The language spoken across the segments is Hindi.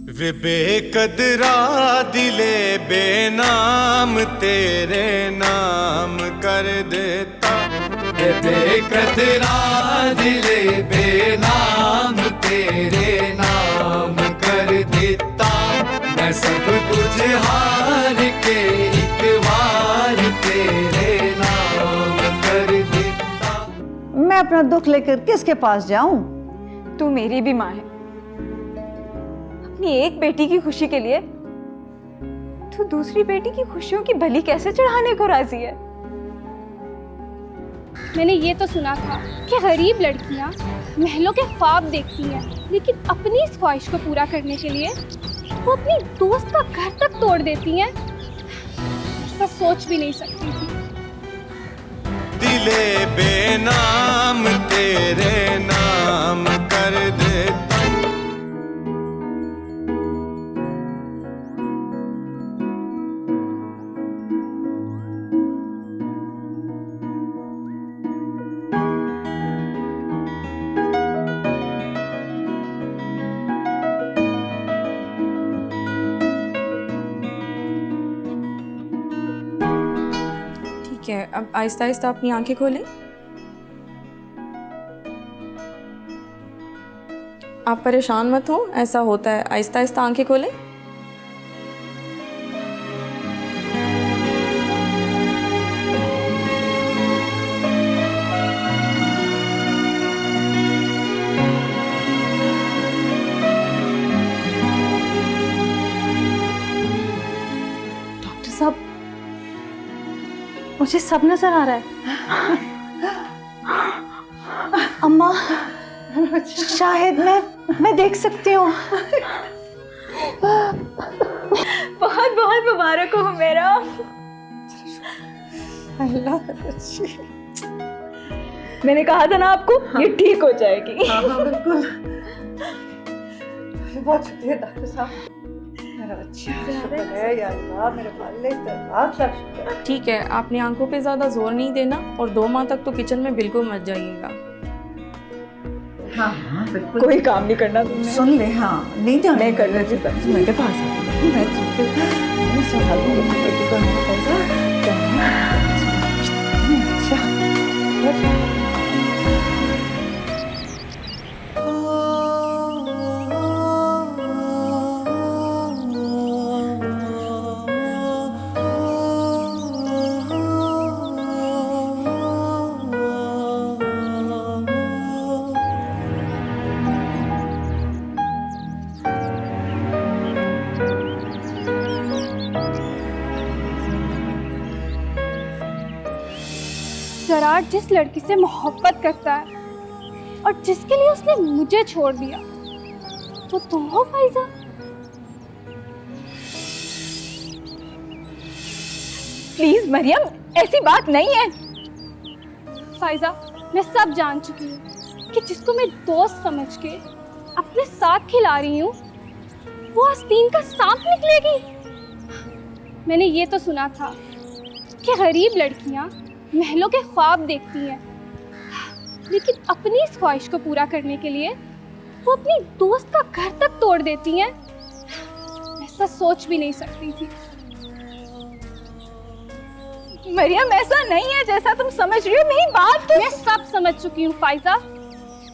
वे बेकदरा दिले बेनाम तेरे नाम कर देता। वे बेकदरा दिले बेनाम तेरे नाम कर देता। मैं सब कुछ हार के एक बार तेरे नाम कर देता। मैं अपना दुख लेकर किसके पास जाऊं? तू मेरी भी माँ है। अपनी एक बेटी की खुशी के लिए तू दूसरी बेटी की खुशियों की बलि कैसे चढ़ाने को राजी है? मैंने ये तो सुना था कि गरीब लड़कियां महलों के ख्वाब देखती हैं, लेकिन अपनी इस ख्वाहिश को पूरा करने के लिए वो अपनी दोस्त का घर तक तोड़ देती हैं। ऐसा सोच भी नहीं सकती थी। दिले बेनाम तेरे नाम कर देता। ठीक है, अब आहिस्ता आहिस्ता अपनी आंखें खोलें। आप परेशान मत हो, ऐसा होता है। आहिस्ता आहिस्ता आंखें खोलें। डॉक्टर साहब, मुझे सब नजर आ रहा है। अम्मा, शायद मैं देख सकती हूँ। बहुत बहुत मुबारक हो मेरा। अल्लाह, मैंने कहा था ना आपको, ये ठीक हो जाएगी। हाँ बिल्कुल। बहुत शुक्रिया डॉक्टर साहब, मेरा बच्चा। शुक्र है या अल्लाह, मेरे मालिक, लाख लाख शुक्र। ठीक है, आपने आंखों पे ज़्यादा जोर नहीं देना और 2 माह तक तो किचन में बिल्कुल मत जाइएगा। हाँ हाँ बिल्कुल। कोई काम नहीं करना तुमने। सुन ले, हाँ नहीं जाना। मैं कर लेती हूँ। मेरे पास मैं संभाल लूंगी बेटी को। अच्छा, जरार जिस लड़की से मोहब्बत करता है और जिसके लिए उसने मुझे छोड़ दिया, तो तुम हो फाइजा। प्लीज मरियम, ऐसी बात नहीं है। फाइजा, मैं सब जान चुकी हूँ कि जिसको मैं दोस्त समझ के अपने साथ खिला रही हूँ, वो आस्तीन का सांप निकलेगी। मैंने ये तो सुना था कि गरीब लड़कियां महलों के ख्वाब देखती हैं, लेकिन अपनी इस ख्वाहिश को पूरा करने के लिए वो अपनी दोस्त का घर तक तोड़ देती हैं। ऐसा सोच भी नहीं सकती थी। मरियम, ऐसा नहीं है जैसा तुम समझ रही हो। मेरी बात तो मैं सब समझ चुकी हूँ फाइजा,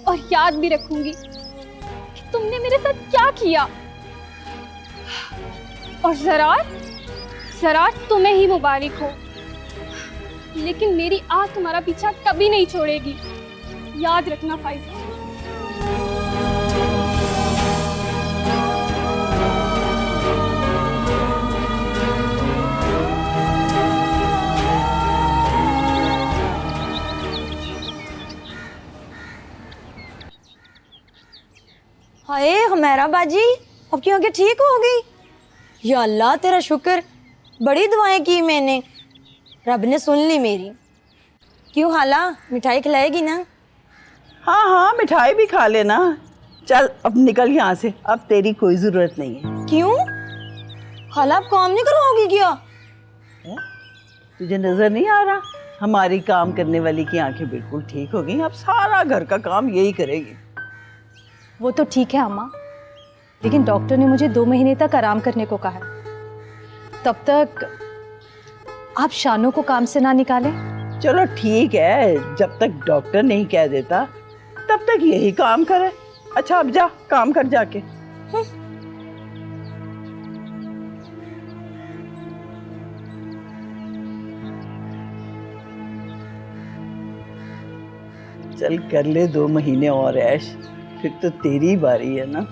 और याद भी रखूंगी कि तुमने मेरे साथ क्या किया। और जरार तुम्हें ही मुबारक हो, लेकिन मेरी आह तुम्हारा पीछा कभी नहीं छोड़ेगी। याद रखना फाइजा। हाय हमेरा बाजी, अब क्यों के ठीक हो गई? या अल्लाह तेरा शुक्र, बड़ी दुआएं की मैंने, रब ने सुन ली मेरी। क्यों खाला, मिठाई खिलाएगी ना? हाँ हाँ, मिठाई भी खा लेना। चल अब निकल यहाँ से, अब तेरी कोई जरूरत नहीं है। क्यों खाला, आप काम नहीं करवाओगी क्या? तुझे नजर नहीं आ रहा? हमारी काम करने वाली की आंखें बिल्कुल ठीक हो गई, अब सारा घर का काम यही करेगी। वो तो ठीक है अम्मा, लेकिन डॉक्टर ने मुझे 2 महीने तक आराम करने को कहा है। तब तक आप शानू को काम से ना निकालें। चलो ठीक है, जब तक डॉक्टर नहीं कह देता तब तक यही काम करे। अच्छा अब जा, काम कर जाके। चल कर ले 2 महीने और ऐश, फिर तो तेरी बारी है ना।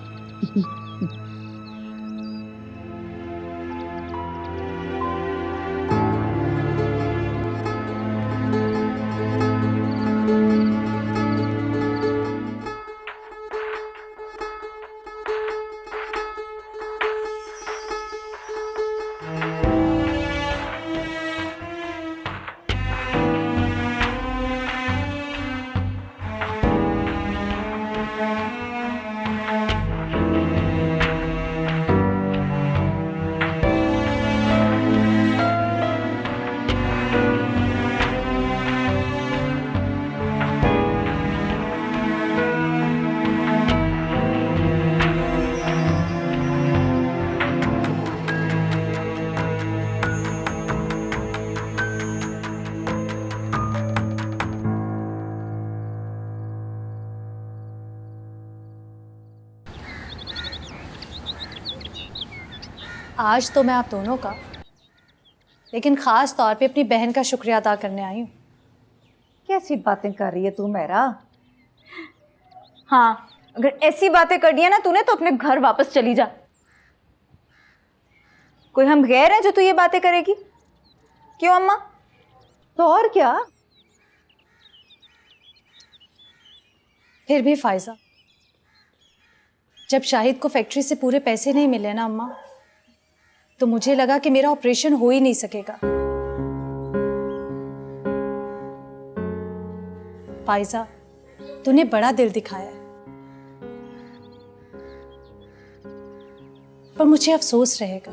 आज तो मैं आप दोनों का, लेकिन ख़ास तौर पे अपनी बहन का शुक्रिया अदा करने आई हूँ। कैसी बातें कर रही है तू मेरा? हाँ, अगर ऐसी बातें कर दी है ना तूने तो अपने घर वापस चली जा। कोई हम गैर हैं जो तू ये बातें करेगी? क्यों अम्मा? तो और क्या? फिर भी फायजा, जब शाहिद को फैक्ट्री से पूरे पैसे नहीं मिले ना अम्मा, तो मुझे लगा कि मेरा ऑपरेशन हो ही नहीं सकेगा। फायजा, तूने बड़ा दिल दिखाया है, पर मुझे अफसोस रहेगा,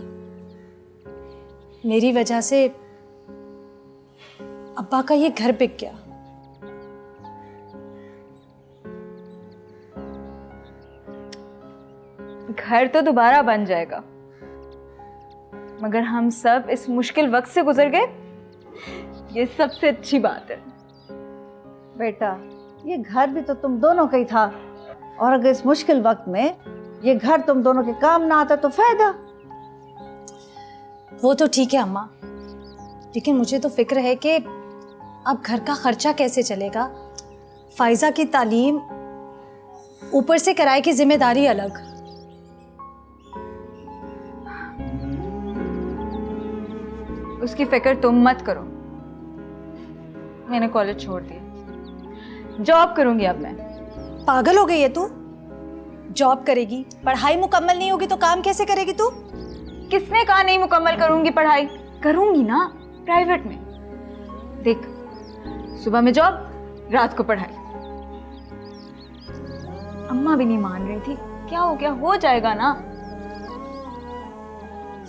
मेरी वजह से अब्बा का ये घर बिक गया। घर तो दोबारा बन जाएगा, मगर हम सब इस मुश्किल वक्त से गुजर गए, ये सबसे अच्छी बात है। बेटा, ये घर भी तो तुम दोनों का ही था, और अगर इस मुश्किल वक्त में ये घर तुम दोनों के काम ना आता तो फायदा। वो तो ठीक है अम्मा, लेकिन मुझे तो फिक्र है कि अब घर का खर्चा कैसे चलेगा। फायजा की तालीम, ऊपर से किराए की जिम्मेदारी अलग। उसकी फिक्र तुम मत करो, मैंने कॉलेज छोड़ दिया, जॉब करूंगी अब मैं। पागल हो गई है तू? जॉब करेगी, पढ़ाई मुकम्मल नहीं होगी तो काम कैसे करेगी तू? किसने कहा नहीं मुकम्मल करूंगी पढ़ाई? करूंगी ना, प्राइवेट में। देख, सुबह में जॉब, रात को पढ़ाई। अम्मा भी नहीं मान रही थी, क्या हो गया? हो जाएगा ना,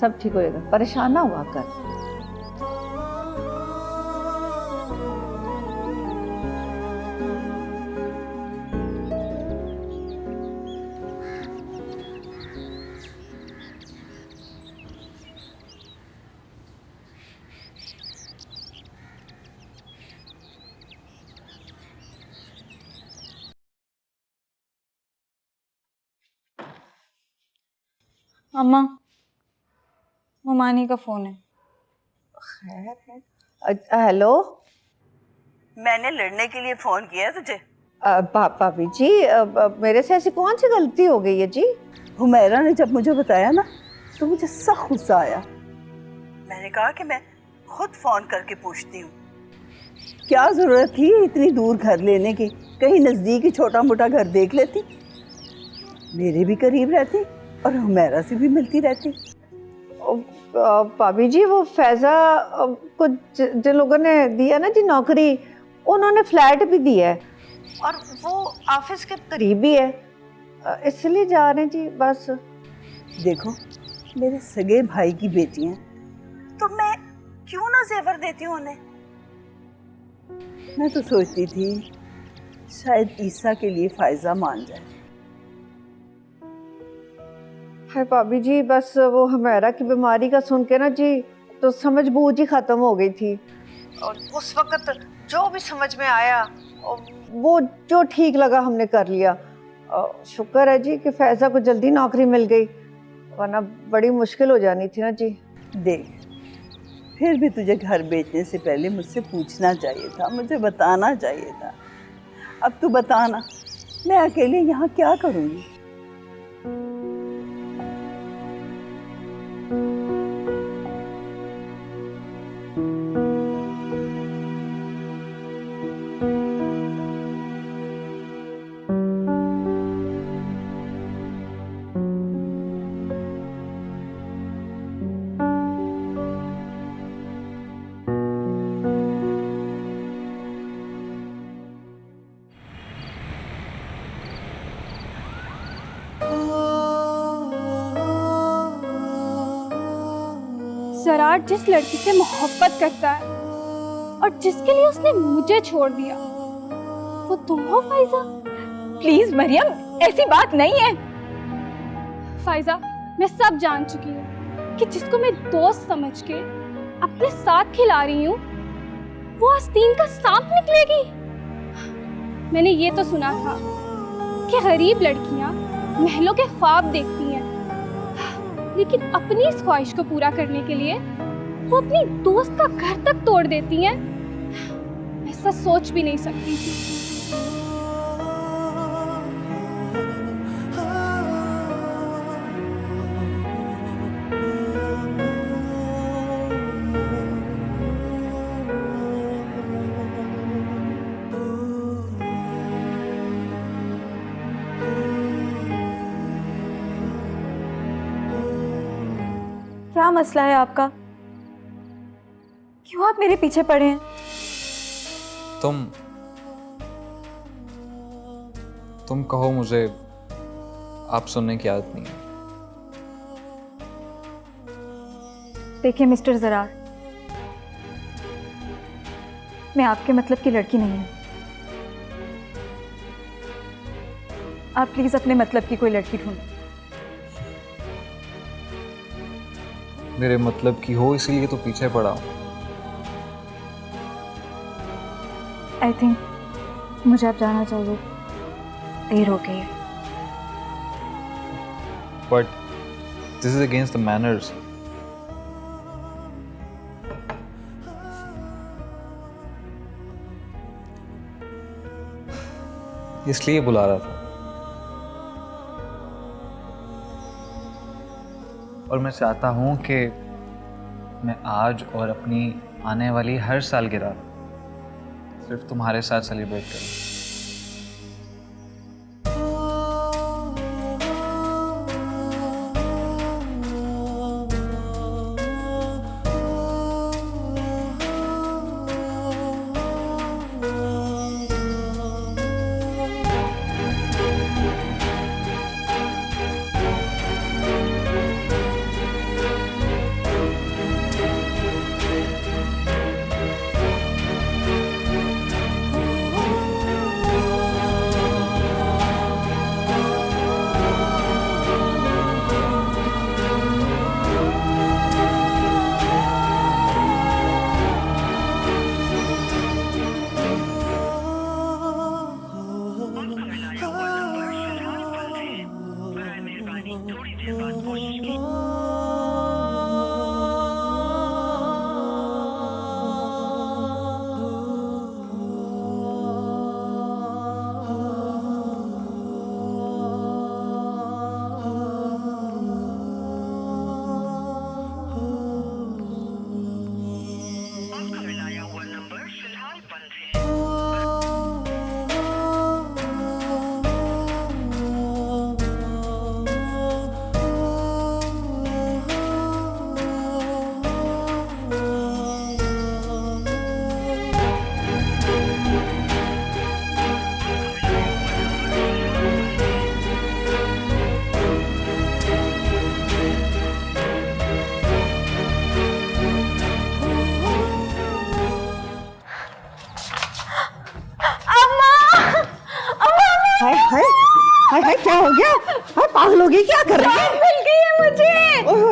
सब ठीक हो जाएगा, परेशान ना हुआ कर। अम्मा, ममानी का फोन है। खैर है। हेलो, मैंने लड़ने के लिए फोन किया है तुझे? भाभी जी, मेरे से ऐसी कौन सी गलती हो गई है जी? हुमैरा ने जब मुझे बताया ना तो मुझे सख्त गुस्सा आया। मैंने कहा कि मैं खुद फोन करके पूछती हूँ, क्या जरूरत थी इतनी दूर घर लेने की? कहीं नजदीक ही छोटा मोटा घर देख लेती, मेरे भी करीब रहती और हुमैरा से भी मिलती रहती। भाभी जी, वो फैजा को जिन लोगों ने दिया ना जी नौकरी, उन्होंने फ्लैट भी दिया है और वो ऑफिस के करीब ही है, इसलिए जा रहे हैं जी बस। देखो, मेरे सगे भाई की बेटी हैं, तो मैं क्यों ना जेवर देती हूँ उन्हें। मैं तो सोचती थी शायद ईसा के लिए फायजा मान जाए, हाय भाभी जी, बस वो हमारा की बीमारी का सुन के ना जी तो समझ बूझ ही खत्म हो गई थी। और उस वक्त जो भी समझ में आया वो जो ठीक लगा हमने कर लिया। शुक्र है जी कि फैज़ा को जल्दी नौकरी मिल गई, वरना बड़ी मुश्किल हो जानी थी ना जी। देख, फिर भी तुझे घर बेचने से पहले मुझसे पूछना चाहिए था, मुझे बताना चाहिए था। अब तू बताना, मैं अकेले यहाँ क्या करूँगी? जरार जिस लड़की से मोहब्बत करता है और जिसके लिए उसने मुझे छोड़ दिया, वो तुम हो फाइजा? प्लीज मरियम, ऐसी बात नहीं है। फाइजा, मैं सब जान चुकी हूँ कि जिसको मैं दोस्त समझ के अपने साथ खिला रही हूँ, वो आस्तीन का सांप निकलेगी। मैंने ये तो सुना था कि गरीब लड़कियाँ महलों के ख्वाब देखती हैं, लेकिन अपनी इस ख्वाहिश को पूरा करने के लिए वो अपनी दोस्त का घर तक तोड़ देती हैं। ऐसा सोच भी नहीं सकती थी। क्या मसला है आपका? क्यों आप मेरे पीछे पड़े हैं? तुम कहो, मुझे आप सुनने की आदत नहीं है। देखिए मिस्टर जरार, मैं आपके मतलब की लड़की नहीं हूं। आप प्लीज अपने मतलब की कोई लड़की ढूंढो। मेरे मतलब की हो इसीलिए तो पीछे पड़ा हूं। आई थिंक मुझे अब जाना चाहिए, देर हो गई है। But this is against the manners. इसलिए बुला रहा था, और मैं चाहता हूं कि मैं आज और अपनी आने वाली हर सालगिरह सिर्फ तुम्हारे साथ सेलिब्रेट करूं। हाय हाय हाय हाय, क्या हो गया? हाय, पागल हो गई, क्या कर रही है? मिल गई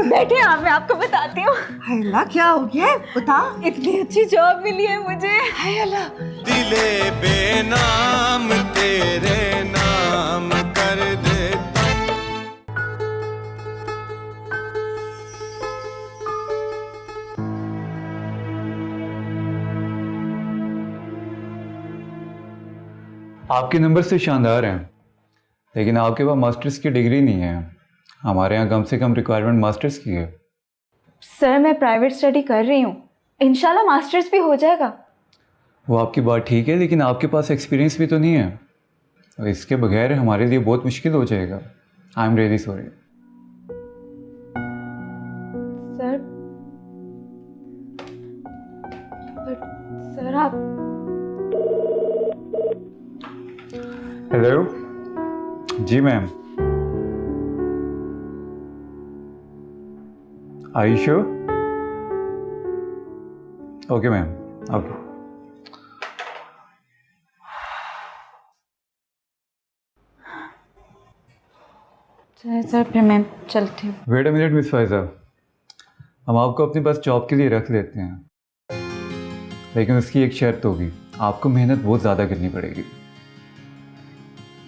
बैठे आप, मैं आपको बताती हूँ। हाय अल्लाह, क्या हो गया बता। इतनी अच्छी जॉब मिली है मुझे। हाय अल्लाह। दिले बेनाम तेरे नाम कर देता। आपके नंबर से शानदार हैं, लेकिन आपके पास मास्टर्स की डिग्री नहीं है। हमारे यहाँ कम से कम रिक्वायरमेंट मास्टर्स की है। सर मैं प्राइवेट स्टडी कर रही हूँ, इंशाल्लाह मास्टर्स भी हो जाएगा। वो आपकी बात ठीक है, लेकिन आपके पास एक्सपीरियंस भी तो नहीं है, और इसके बगैर हमारे लिए बहुत मुश्किल हो जाएगा। I am really sorry. Sir sir आप हेलो जी ma'am, I sure? Okay ma'am, okay. चलिए सर, फिर मैं चलती हूँ। Wait a minute miss Faiza, हम आपको अपने पास जॉब के लिए रख लेते हैं, लेकिन उसकी एक शर्त होगी, आपको मेहनत बहुत ज़्यादा करनी पड़ेगी।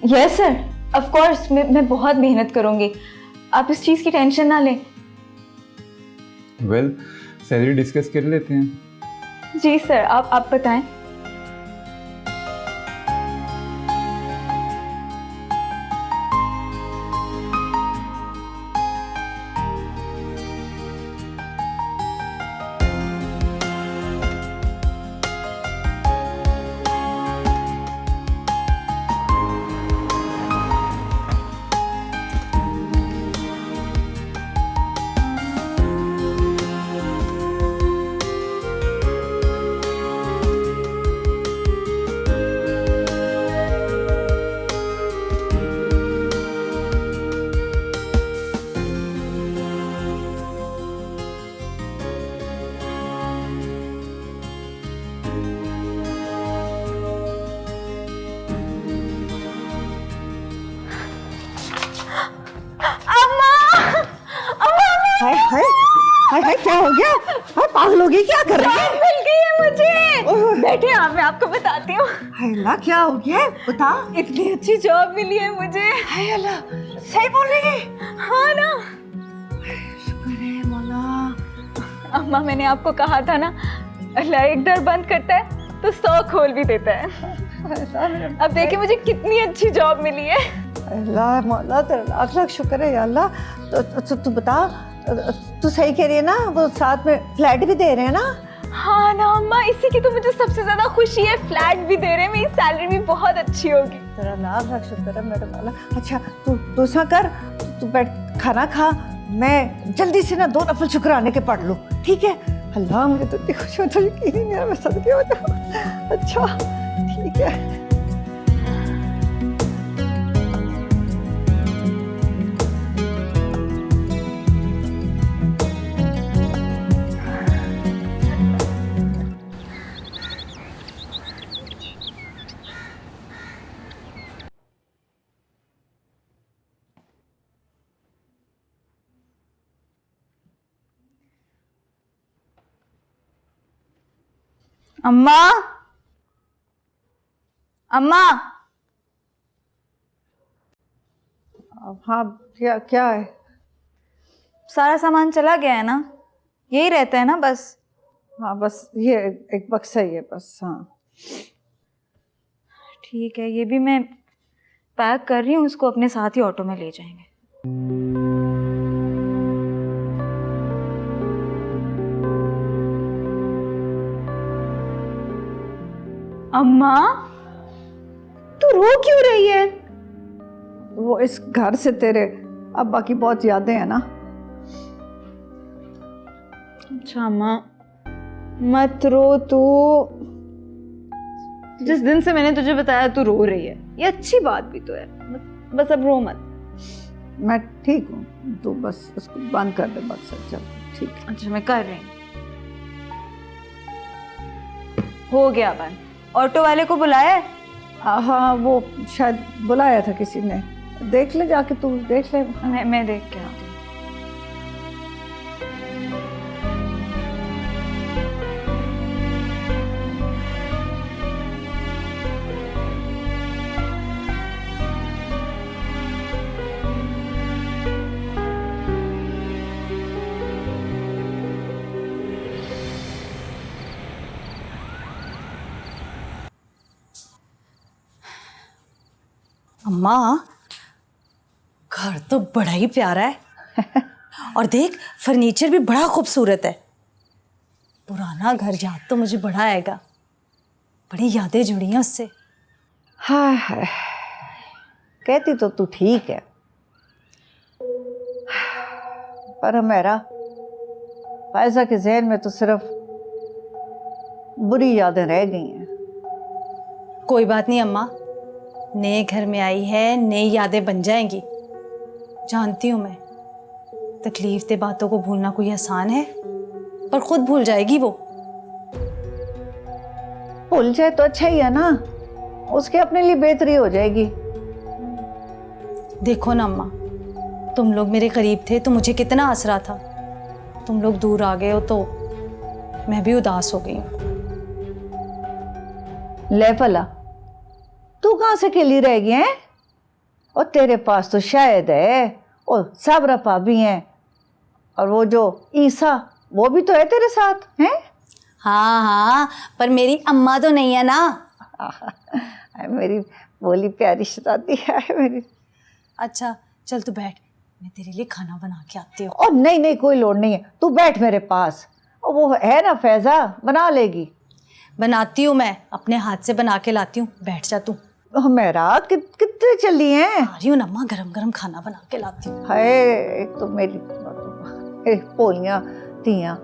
यस सर, ऑफ कोर्स मैं बहुत मेहनत करूँगी, आप इस चीज़ की टेंशन ना लें। वेल, सैलरी डिस्कस कर लेते हैं। जी सर, आप बताएं। हाय हाय हाय हाय, क्या हो गया? हाय पागल हो गई, क्या कर रही है? मिल गई है मुझे। बैठे आप, मैं आपको बताती हूँ। हाय अल्लाह, क्या हो गया बता। इतनी अच्छी जॉब मिली है मुझे। हाय अल्लाह, सही बोल रही है? हाँ ना। शुक्र है मौला। अम्मा, मैंने आपको कहा था ना, अल्लाह एक दर बंद करता है तो 100 खोल भी देता है। अब देखिए मुझे कितनी अच्छी जॉब मिली है। अल्लाह मौला, तेरा लाख लाख शुक्र है या अल्लाह। तो तू बता, तू सही कह रही है ना, वो साथ में फ्लैट भी दे रहे हैं ना? हाँ ना अम्मा, इसी की तो मुझे सबसे ज्यादा खुशी है, फ्लैट भी दे रहे हैं, मेरी सैलरी भी बहुत अच्छी होगी। तेरा लाख लाख शुक्र है मेरे मौला। अच्छा तू ऐसा कर, तू बैठ खाना खा, मैं जल्दी से ना 2 नफल शुक्राने के पढ़ लूँ, ठीक है? अल्लाह मुझे तो इतनी खुशी होती है, यकीन ही नहीं है, मैं सदके हो जाऊँ। अच्छा ठीक है। अम्मा, अम्मा। हाँ क्या क्या है? सारा सामान चला गया है ना, यही रहता है ना बस। हाँ बस ये एक बक्सा ही है बस। हाँ ठीक है, ये भी मैं पैक कर रही हूँ, उसको अपने साथ ही ऑटो में ले जाएंगे। अम्मा, तू रो क्यों रही है? वो इस घर से तेरे अब्बा की बहुत यादें हैं ना। अच्छा अम्मा, मत रो तू। जिस दिन से मैंने तुझे बताया तू रो रही है, ये अच्छी बात भी तो है, बस अब रो मत। मैं ठीक हूँ, तू बस उसको बंद कर दे बक्सा। चल ठीक है। अच्छा मैं कर रही हूँ। हो गया बंद। ऑटो वाले को बुलाया है? हाँ वो शायद बुलाया था किसी ने, देख ले जाके, तू देख ले। मैं देख के आती हूँ। अम्मा, घर तो बड़ा ही प्यारा है और देख फर्नीचर भी बड़ा खूबसूरत है। पुराना घर याद तो मुझे बड़ा आएगा, बड़ी यादें जुड़ी हैं उससे। हाँ है, कहती तो तू ठीक है, पर मेरा फायजा के जहन में तो सिर्फ बुरी यादें रह गई हैं। कोई बात नहीं अम्मा, नए घर में आई है, नई यादें बन जाएंगी। जानती हूँ मैं, तकलीफ दे बातों को भूलना कोई आसान है, पर खुद भूल जाएगी वो। भूल जाए तो अच्छा ही है ना, उसके अपने लिए बेहतरी हो जाएगी। देखो ना अम्मा, तुम लोग मेरे करीब थे तो मुझे कितना आसरा था, तुम लोग दूर आ गए हो तो मैं भी उदास हो गई हूँ। ले भला, तू कहाँ से अकेली रह गई है? और तेरे पास तो शायद है, और साबरा भाभी हैं, और वो जो ईसा वो भी तो है तेरे साथ हैं। हाँ हाँ, पर मेरी अम्मा तो नहीं है ना। मेरी बोली प्यारी शहजादी है मेरी। अच्छा चल तू बैठ, मैं तेरे लिए खाना बना के आती हूँ। और नहीं नहीं, कोई लोड़ नहीं है, तू बैठ मेरे पास, और वो है ना फैजा, बना लेगी। बनाती हूँ मैं, अपने हाथ से बना के लाती हूँ, बैठ जा तू। मेरा कितने चली हैं? आ रही हूँ अम्मा, गरम गरम खाना बना के लाती हूँ। हाय, एक तो मेरी पोलियां तियां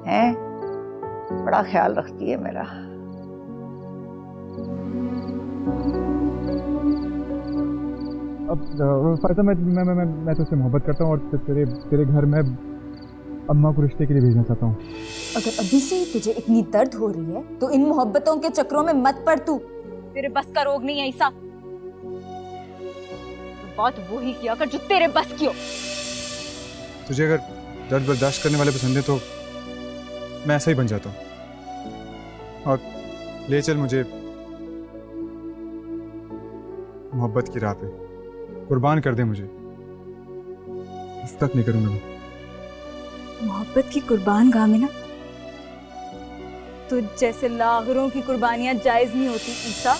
हैं, बड़ा ख्याल रखती है मेरा। अब फायदा, मैं तुझसे मोहब्बत करता हूँ और तेरे घर में अम्मा को रिश्ते के लिए भेजना चाहता हूँ। अगर अभी से ही तुझे इतनी दर्द हो रही है तो इन मोहब्बतों के चक्रों में मत पड़ तू। तेरे बस का रोग नहीं है ईसा। तो बात वो ही किया कर जो तेरे बस की हो। तुझे अगर दर्द बर्दाश्त करने वाले पसंद है तो मैं ऐसा ही बन जाता हूँ, और ले चल मुझे मोहब्बत की राह पे, कुर्बान कर दे मुझे, इस तक नहीं करूँगा मैं। मोहब्बत की कुर्बान गाह में ना तुझ जैसे लाखों की कुर्बानियां जायज नहीं होती ईसा।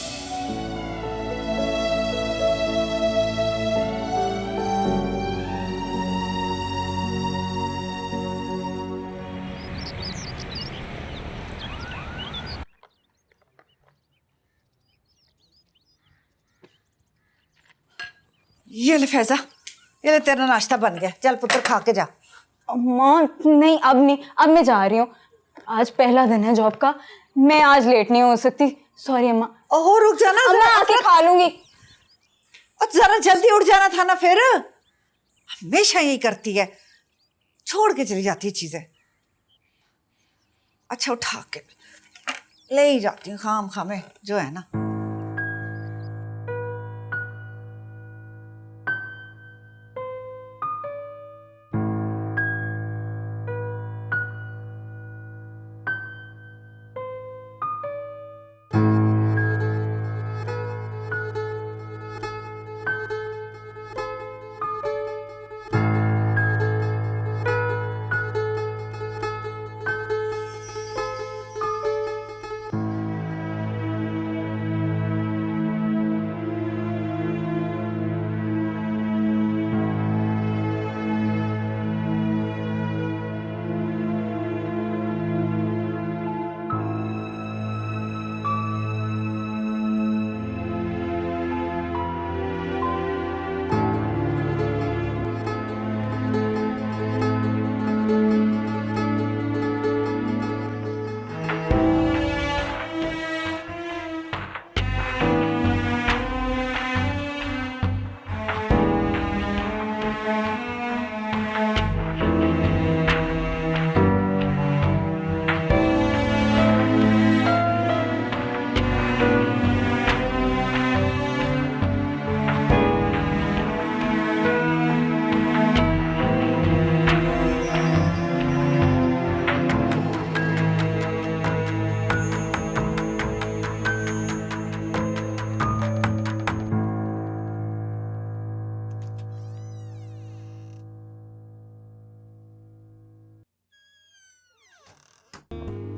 ये ले फैजा, ये ले तेरा नाश्ता बन गया, चल पुत्र खा के जा। माँ नहीं, अब नहीं, अब मैं जा रही हूँ। आज पहला दिन है जॉब का, मैं आज लेट नहीं हो सकती। सॉरी अम्मा। ओहो रुक जाना, अब मैं आके खा लूंगी। और जरा जल्दी उठ जाना था ना, फिर हमेशा यही करती है, छोड़ के चली जाती है चीजें। अच्छा उठा के ले ही जाती हूँ खाम खामे जो है ना।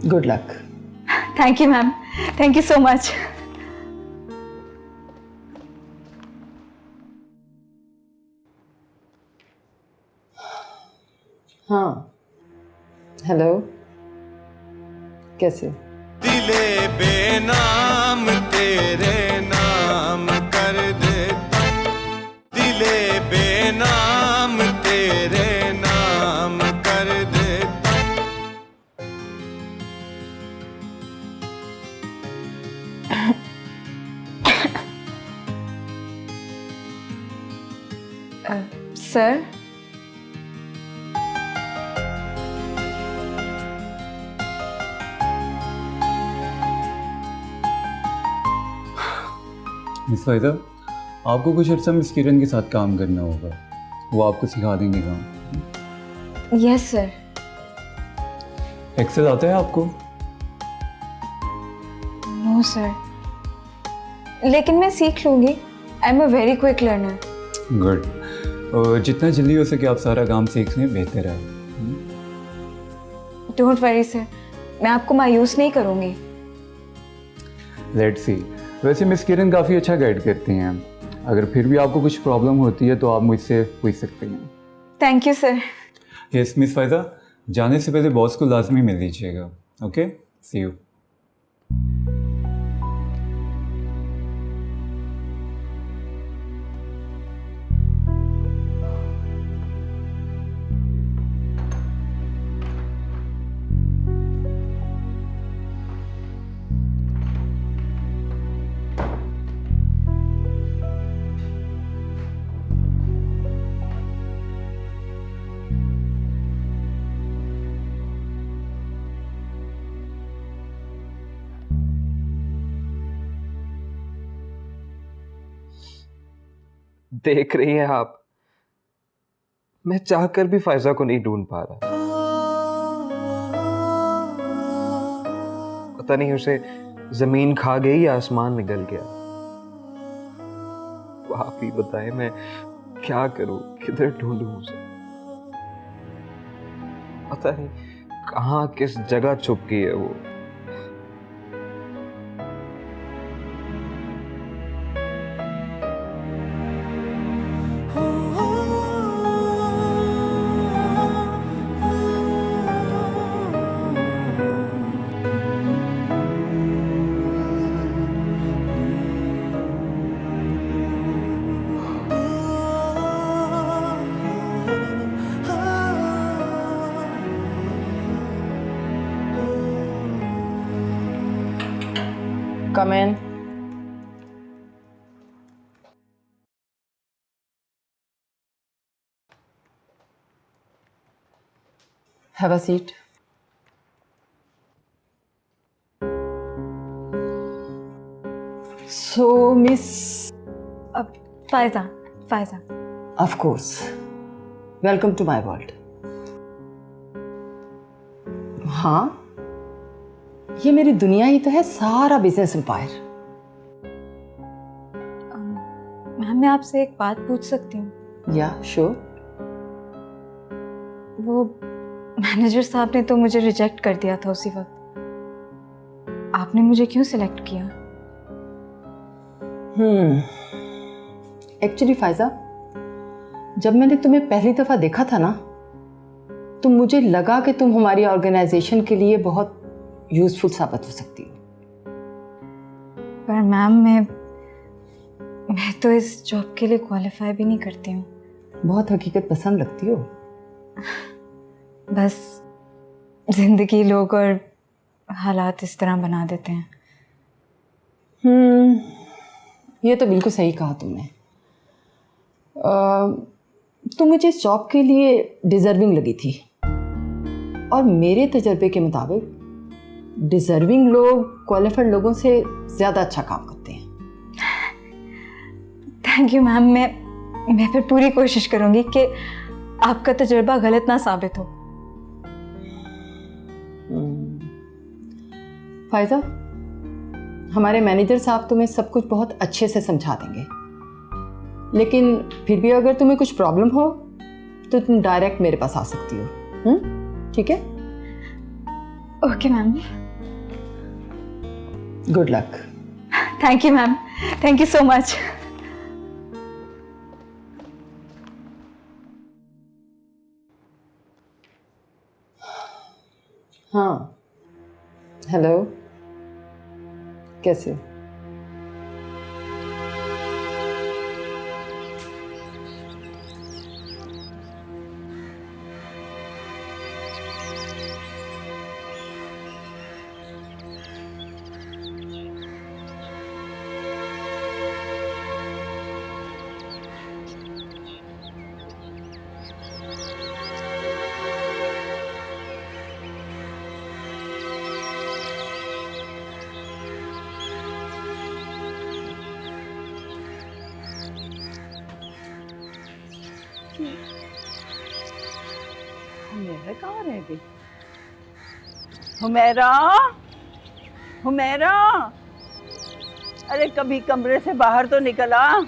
Good luck. Thank you ma'am, thank you so much. हाँ हेलो, कैसे? दिले बेनाम तेरे नाम कर देता, दिले बेनाम तेरे नाम कर देता। सर, मिस फायदा, आपको कुछ अर्सा मिस किरण के साथ काम करना होगा, वो आपको सिखा देंगे काम। Yes sir. एक्सेल आता है आपको? नो सर, लेकिन मैं सीख लूँगी। I am a very quick learner. Good, और जितना जल्दी हो सके आप सारा काम सीख लें, बेहतर है। डोंट वरी सर, मैं आपको मायूस नहीं करूँगी। Let's see. वैसे मिस किरण काफ़ी अच्छा गाइड करती हैं, अगर फिर भी आपको कुछ प्रॉब्लम होती है तो आप मुझसे पूछ सकते हैं। Thank you sir. Yes miss फायदा, जाने से पहले बॉस को लाजमी मिल लीजिएगा। Okay, see you. देख रही हैं आप, मैं चाहकर भी फायजा को नहीं ढूंढ पा रहा। पता नहीं उसे जमीन खा गई या आसमान निगल गया। आप ही बताएं, मैं क्या करूं, किधर ढूंढूं उसे? पता नहीं कहां किस जगह छुप गई है वो। Come in. Have a seat. So, Miss... Faiza, Faiza. Of course. Welcome to my world. हाँ, ये मेरी दुनिया ही तो है, सारा बिजनेस एम्पायर। मैम, मैं आपसे एक बात पूछ सकती हूँ? या श्योर। वो मैनेजर साहब ने तो मुझे रिजेक्ट कर दिया था उसी वक्त। आपने मुझे क्यों सिलेक्ट किया? एक्चुअली फायजा, जब मैंने तुम्हें पहली दफ़ा देखा था ना, तो मुझे लगा कि तुम हमारी ऑर्गेनाइजेशन के लिए बहुत यूजफुल साबित हो सकती हो। पर मैम, मैं तो इस जॉब के लिए क्वालिफाई भी नहीं करती हूँ। बहुत हकीकत पसंद लगती हो। बस जिंदगी, लोग और हालात इस तरह बना देते हैं। ये तो बिल्कुल सही कहा तुमने। तुम मुझे इस जॉब के लिए डिज़र्विंग लगी थी, और मेरे तजर्बे के मुताबिक डिज़र्विंग लोग क्वालिफाइड लोगों से ज़्यादा अच्छा काम करते हैं। Thank you ma'am. मैं फिर पूरी कोशिश करूँगी कि आपका तजुर्बा गलत ना साबित हो। फायजा, हमारे मैनेजर साहब तुम्हें सब कुछ बहुत अच्छे से समझा देंगे, लेकिन फिर भी अगर तुम्हें कुछ प्रॉब्लम हो तो तुम डायरेक्ट मेरे पास आ सकती हो। ठीक है? Okay ma'am. Good luck. Thank you ma'am, thank you so much. हाँ, हेलो, कैसे हो? हुमैरा कहाँ रह गई? हुमैरा, हुमैरा, अरे कभी कमरे से बाहर तो निकल आ।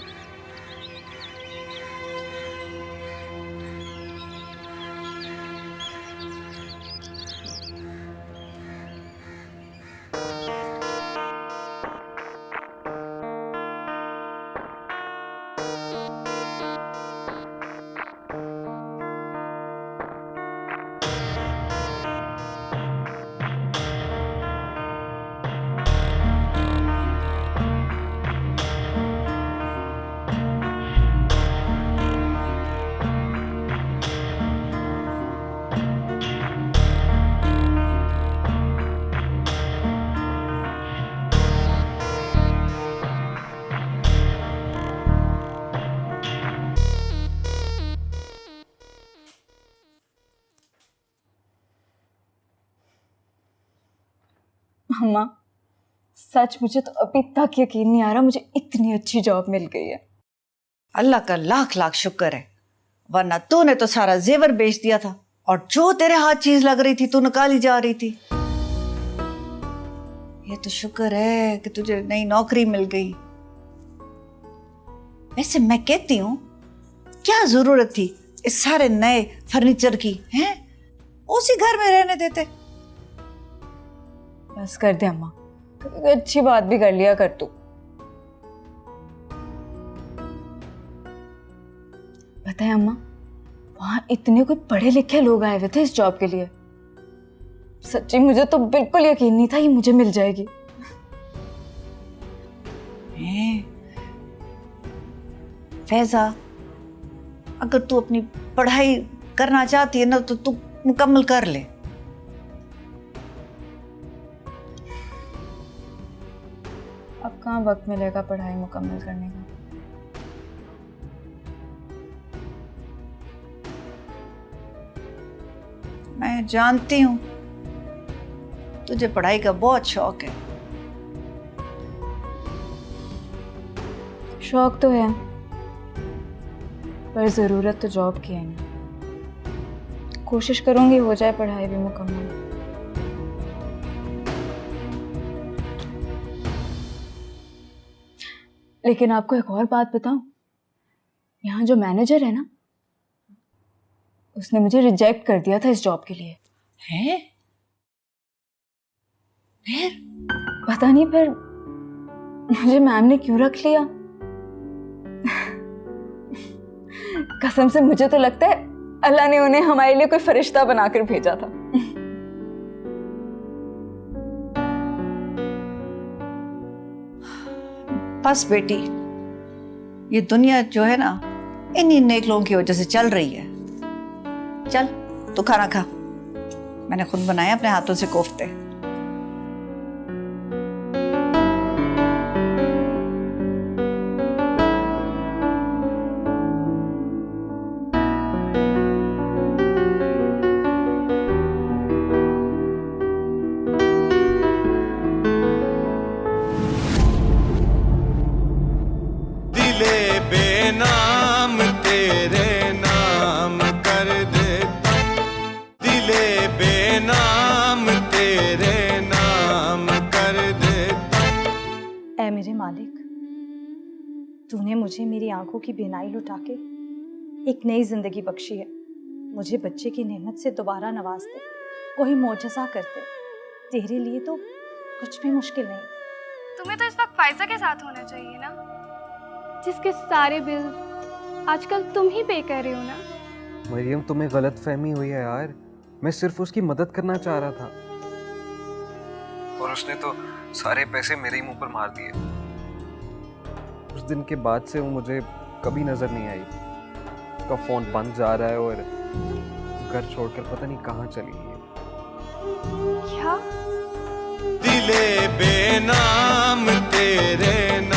अम्मा, सच मुझे तो अभी तक यकीन नहीं आ रहा मुझे इतनी अच्छी जॉब मिल गई है। अल्लाह का लाख लाख शुक्र है, वरना तूने तो सारा जेवर बेच दिया था और जो तेरे हाथ चीज लग रही थी तू निकाली जा रही थी। ये तो शुक्र है कि तुझे नई नौकरी मिल गई। वैसे मैं कहती हूँ, क्या जरूरत थी इस सारे नए फर्नीचर की? हैं, उसी घर में रहने देते। बस कर दे अम्मा, कोई अच्छी बात भी कर लिया कर तू। पता है अम्मा, वहां इतने कोई पढ़े लिखे लोग आए हुए थे इस जॉब के लिए। सच्ची मुझे तो बिल्कुल यकीन नहीं था ये मुझे मिल जाएगी। फैजा, अगर तू अपनी पढ़ाई करना चाहती है ना तो तू मुकम्मल कर ले। अब कहाँ वक्त मिलेगा पढ़ाई मुकम्मल करने का। मैं जानती हूँ तुझे पढ़ाई का बहुत शौक है। शौक तो है, पर ज़रूरत तो जॉब की है ना। कोशिश करूंगी हो जाए पढ़ाई भी मुकम्मल। लेकिन आपको एक और बात बताऊं, यहाँ जो मैनेजर है ना, उसने मुझे रिजेक्ट कर दिया था इस जॉब के लिए। हैं? फिर? पता नहीं फिर मुझे मैम ने क्यों रख लिया। कसम से मुझे तो लगता है अल्लाह ने उन्हें हमारे लिए कोई फरिश्ता बनाकर भेजा था। बस बेटी, ये दुनिया जो है ना इन्हीं नेक लोगों की वजह से चल रही है। चल तू खाना खा, मैंने खुद बनाया अपने हाथों से कोफ्ते। बेनाम तेरे नाम कर देता, दिले बेनाम तेरे नाम कर देता। ऐ मेरे मालिक, तूने मुझे मेरी आंखों की बीनाई लुटा के एक नई जिंदगी बख्शी है। मुझे बच्चे की नेमत से दोबारा नवाज दे, कोई मोजज़ा कर दे। तेरे लिए तो कुछ भी मुश्किल नहीं। तुम्हें तो इस वक्त फायजा के साथ होना चाहिए ना, जिसके सारे बिल आजकल तुम ही पे कर रहे हो ना। मरियम, तुम्हें गलत फहमी हुई है यार, मैं सिर्फ उसकी मदद करना चाह रहा था। और उसने तो सारे पैसे मेरे ही मुंह पर मार दिए। उस दिन के बाद से वो मुझे कभी नजर नहीं आई। उसका फोन बंद जा रहा है और घर छोड़कर पता नहीं कहाँ चली गई है। क्या? दिले बेनाम तेरे नाम